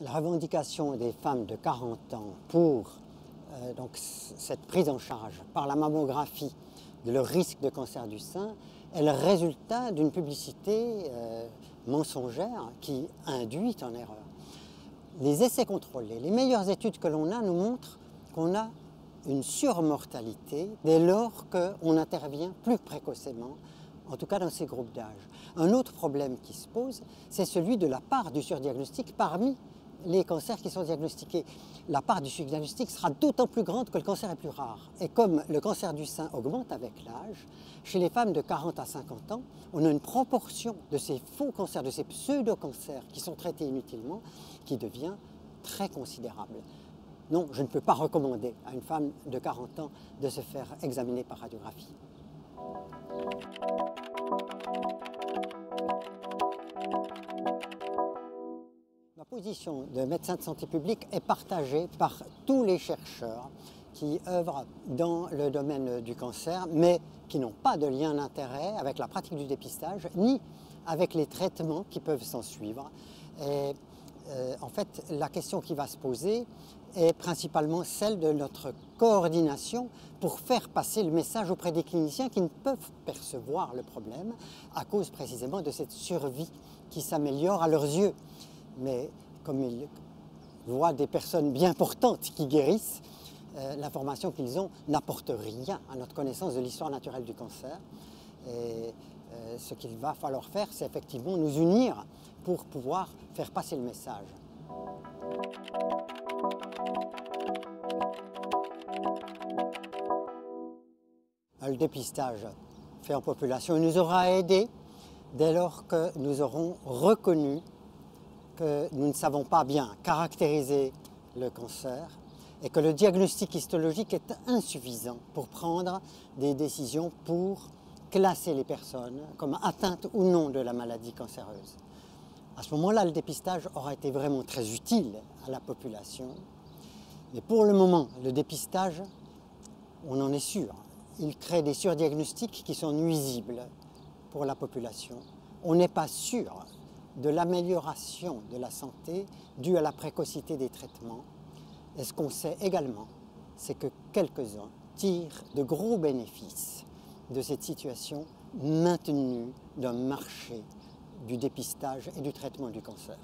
La revendication des femmes de 40 ans pour cette prise en charge par la mammographie de leur risque de cancer du sein est le résultat d'une publicité mensongère qui induit en erreur. Les essais contrôlés, les meilleures études que l'on a nous montrent qu'on a une surmortalité dès lors qu'on intervient plus précocement, en tout cas dans ces groupes d'âge. Un autre problème qui se pose, c'est celui de la part du surdiagnostic parmi les cancers qui sont diagnostiqués. La part du surdiagnostic sera d'autant plus grande que le cancer est plus rare. Et comme le cancer du sein augmente avec l'âge, chez les femmes de 40 à 50 ans, on a une proportion de ces faux cancers, de ces pseudo-cancers qui sont traités inutilement, qui devient très considérable. Non, je ne peux pas recommander à une femme de 40 ans de se faire examiner par radiographie. La position de médecin de santé publique est partagée par tous les chercheurs qui œuvrent dans le domaine du cancer, mais qui n'ont pas de lien d'intérêt avec la pratique du dépistage, ni avec les traitements qui peuvent s'en suivre. En fait, la question qui va se poser est principalement celle de notre coordination pour faire passer le message auprès des cliniciens qui ne peuvent percevoir le problème à cause précisément de cette survie qui s'améliore à leurs yeux. Mais comme ils voient des personnes bien portantes qui guérissent, l'information qu'ils ont n'apporte rien à notre connaissance de l'histoire naturelle du cancer. Et ce qu'il va falloir faire, c'est effectivement nous unir pour pouvoir faire passer le message. Le dépistage fait en population nous aura aidés dès lors que nous aurons reconnu que nous ne savons pas bien caractériser le cancer et que le diagnostic histologique est insuffisant pour prendre des décisions pour classer les personnes comme atteintes ou non de la maladie cancéreuse. À ce moment-là, le dépistage aura été vraiment très utile à la population. Mais pour le moment, le dépistage, on en est sûr, il crée des surdiagnostics qui sont nuisibles pour la population. On n'est pas sûr de l'amélioration de la santé due à la précocité des traitements. Et ce qu'on sait également, c'est que quelques-uns tirent de gros bénéfices de cette situation maintenue d'un marché du dépistage et du traitement du cancer.